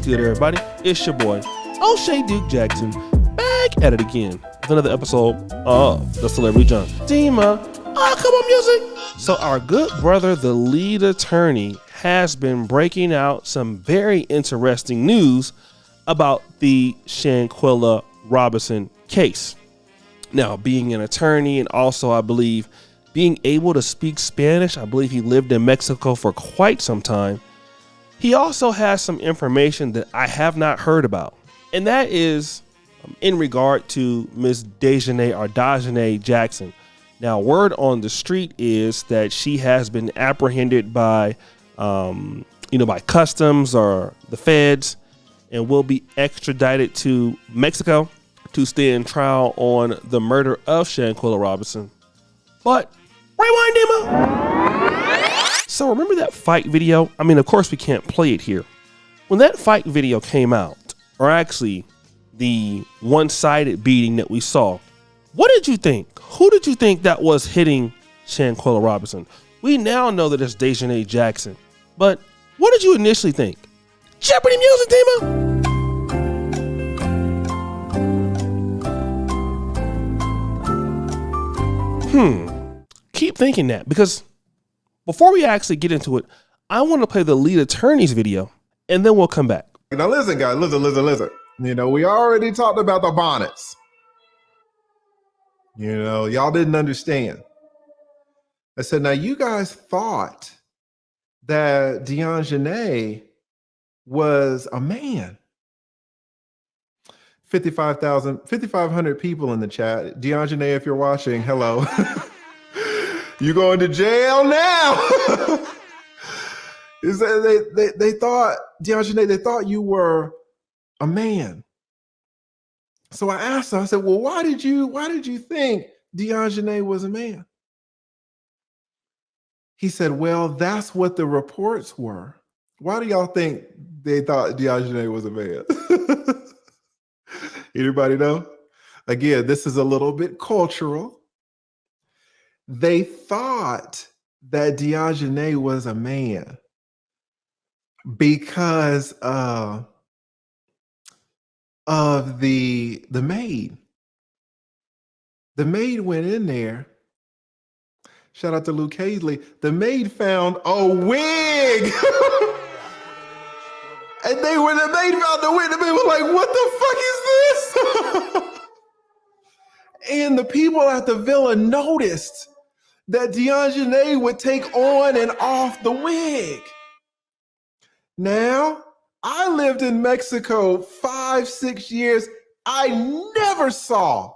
good, everybody? It's your boy, O'Shea Duke Jackson, back at it again with another episode of the Celebrity Junk. Dima, come on, music. So our good brother, the lead attorney, has been breaking out some very interesting news about the Shanquella Robinson case. Now, being an attorney and also, I believe, being able to speak Spanish, I believe he lived in Mexico for quite some time. He also has some information that I have not heard about, and that is in regard to Miss Dajanay Jackson. Now, word on the street is that she has been apprehended by, by customs or the feds, and will be extradited to Mexico to stand trial on the murder of Shanquella Robinson. But rewind, Dima. So remember that fight video? I mean, of course we can't play it here. When that fight video came out, or actually the one-sided beating that we saw, what did you think? Who did you think that was hitting Shanquella Robinson? We now know that it's Dajanay Jackson, but what did you initially think? Jeopardy music, Dima! Keep thinking that, because before we actually get into it, I want to play the lead attorney's video, and then we'll come back. Now listen, guys, listen. We already talked about the bonnets. Y'all didn't understand. I said, now you guys thought that Dajanay was a man. 5,500 people in the chat. Dajanay, if you're watching, hello. You going to jail now. They thought, Dajanay, they thought you were a man. So I asked her, I said, well, why did you think Dajanay was a man? He said, well, that's what the reports were. Why do y'all think they thought Dajanay was a man? Anybody know? Again, this is a little bit cultural. They thought that Dajanay was a man because of the maid. The maid went in there. Shout out to Luke Hazley. The maid found a wig. And when the maid found the wig, the maid was like, what the fuck is this? And the people at the villa noticed that Dajanay would take on and off the wig. Now, I lived in Mexico 5-6 years. I never saw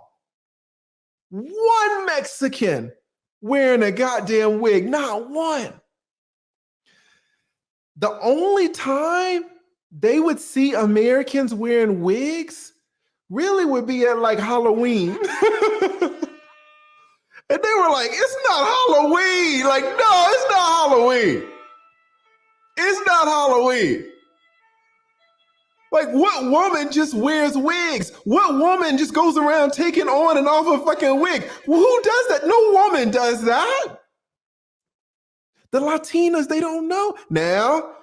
one Mexican wearing a goddamn wig, not one. The only time they would see Americans wearing wigs really would be at like Halloween. And they were like, it's not Halloween. Like, no, it's not Halloween. It's not Halloween. Like, what woman just wears wigs? What woman just goes around taking on and off a fucking wig? Well, who does that? No woman does that. The Latinas, they don't know. Now,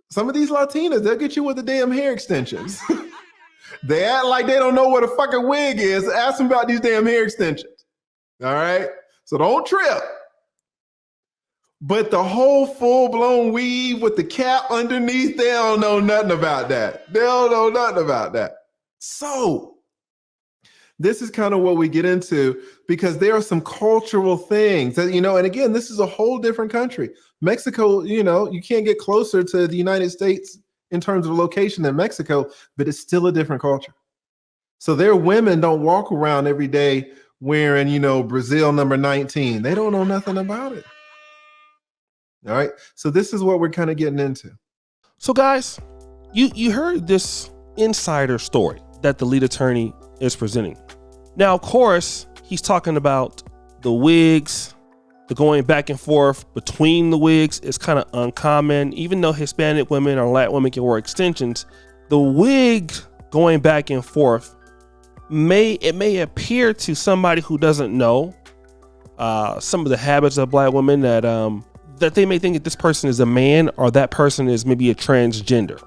some of these Latinas, they'll get you with the damn hair extensions. They act like they don't know what a fucking wig is. Ask them about these damn hair extensions. All right? So don't trip. But the whole full-blown weave with the cap underneath, they don't know nothing about that. They don't know nothing about that. So this is kind of what we get into, because there are some cultural things that, and again, this is a whole different country. Mexico, you can't get closer to the United States in terms of location than Mexico, but it's still a different culture. So their women don't walk around every day wearing, Brazil number 19. They don't know nothing about it. All right. So this is what we're kind of getting into. So guys, you heard this insider story that the lead attorney is presenting. Now, of course, he's talking about the wigs, the going back and forth between the wigs is kind of uncommon. Even though Hispanic women or Latin women can wear extensions, the wig going back and forth may appear to somebody who doesn't know some of the habits of Black women that they may think that this person is a man or that person is maybe a transgender.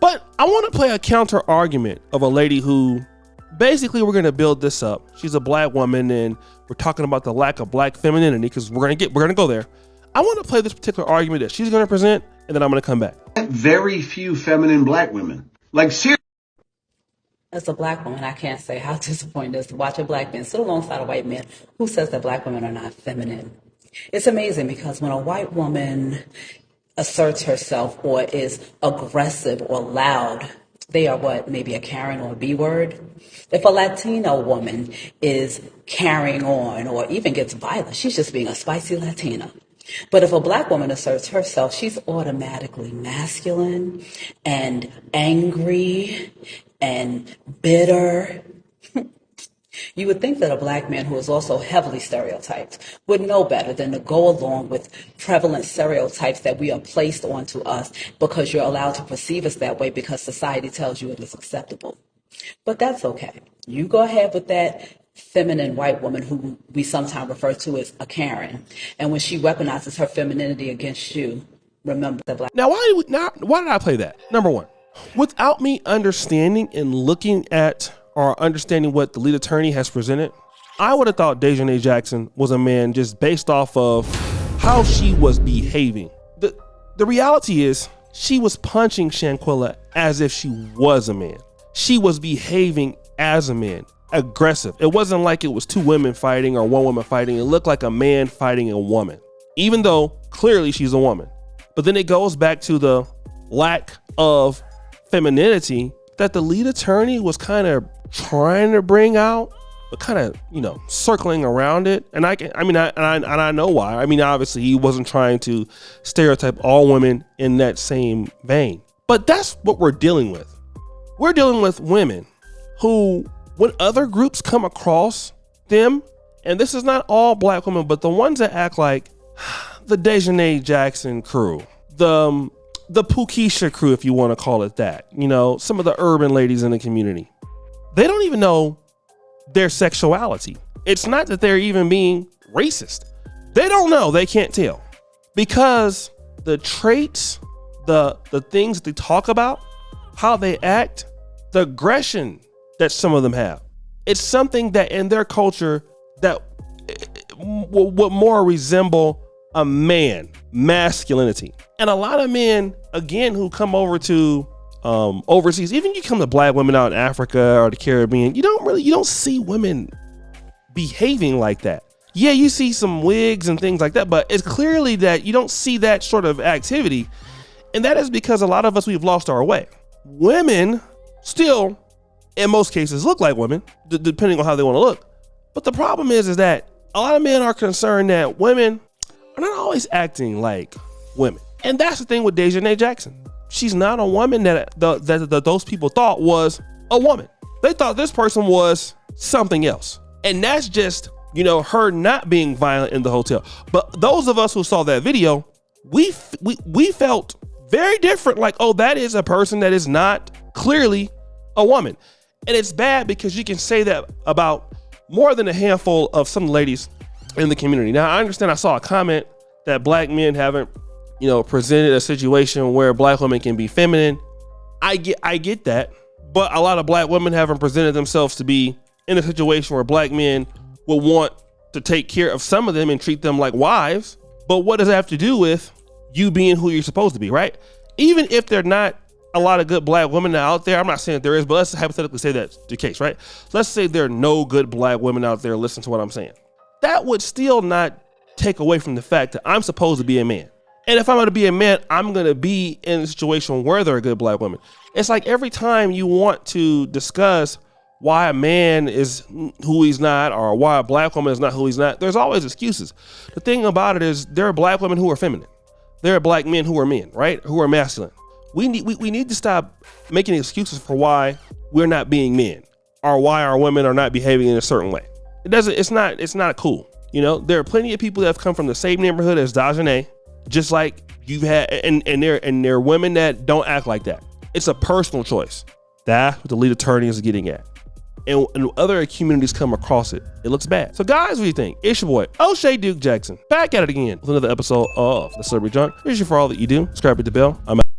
But I want to play a counter argument of a lady who basically we're going to build this up. She's a black woman and we're talking about the lack of black femininity because we're going to go there. I want to play this particular argument that she's going to present and then I'm going to come back. Very few feminine black women. Like seriously. As a black woman, I can't say how disappointing it is to watch a black man sit alongside a white man who says that black women are not feminine. It's amazing because when a white woman asserts herself or is aggressive or loud, they are what, maybe a Karen or a B word? If a Latino woman is carrying on or even gets violent, she's just being a spicy Latina. But if a black woman asserts herself, she's automatically masculine and angry and bitter. You would think that a black man who is also heavily stereotyped would know better than to go along with prevalent stereotypes that we are placed onto us because you're allowed to perceive us that way because society tells you it is acceptable. But that's okay. You go ahead with that feminine white woman who we sometimes refer to as a Karen. And when she weaponizes her femininity against you, remember the black. Now, why did I play that? Number one, without me understanding and looking at or understanding what the lead attorney has presented, I would have thought Dejanay Jackson was a man just based off of how she was behaving. The reality is she was punching Shanquella as if she was a man. She was behaving as a man, aggressive. It wasn't like it was two women fighting or one woman fighting. It looked like a man fighting a woman, even though clearly she's a woman. But then it goes back to the lack of femininity that the lead attorney was kind of trying to bring out, but kind of, circling around it. And I know why. I mean, obviously he wasn't trying to stereotype all women in that same vein, but that's what we're dealing with. We're dealing with women who, when other groups come across them, and this is not all black women, but the ones that act like the Dejanay Jackson crew, the Pukisha crew, if you want to call it that, some of the urban ladies in the community, they don't even know their sexuality. It's not that they're even being racist. They don't know. They can't tell because the traits, the things they talk about, how they act, the aggression that some of them have, it's something that in their culture that would more resemble a man, masculinity. And a lot of men, again, who come over to overseas, even you come to black women out in Africa or the Caribbean, you don't see women behaving like that. Yeah, you see some wigs and things like that, but it's clearly that you don't see that sort of activity. And that is because a lot of us, we've lost our way. Women still, in most cases, look like women, depending on how they want to look. But the problem is that a lot of men are concerned that women are not always acting like women. And that's the thing with Dejanay Jackson. She's not a woman that those people thought was a woman. They thought this person was something else. And that's just, her not being violent in the hotel. But those of us who saw that video, we felt very different. Like, oh, that is a person that is not clearly a woman. And it's bad because you can say that about more than a handful of some ladies in the community. Now, I understand I saw a comment that black men haven't, presented a situation where black women can be feminine. I get that, but a lot of black women haven't presented themselves to be in a situation where black men will want to take care of some of them and treat them like wives. But what does that have to do with you being who you're supposed to be, right? Even if they're not a lot of good black women out there, I'm not saying that there is, but let's hypothetically say that's the case, right? Let's say there are no good black women out there. Listen to what I'm saying. That would still not take away from the fact that I'm supposed to be a man. And if I'm going to be a man, I'm going to be in a situation where there are good black women. It's like every time you want to discuss why a man is who he's not or why a black woman is not who he's not, there's always excuses. The thing about it is there are black women who are feminine. There are black men who are men, right? Who are masculine. We need to stop making excuses for why we're not being men or why our women are not behaving in a certain way. It's not cool. There are plenty of people that have come from the same neighborhood as Dejanay, just like you've had, and there are women that don't act like that. It's a personal choice. That's what the lead attorney is getting at. And when other communities come across it, it looks bad. So guys, what do you think? It's your boy, O'Shea Duke Jackson, back at it again with another episode of The Celebrity Junk. Here's you for all that you do. Subscribe, hit the bell. I'm out.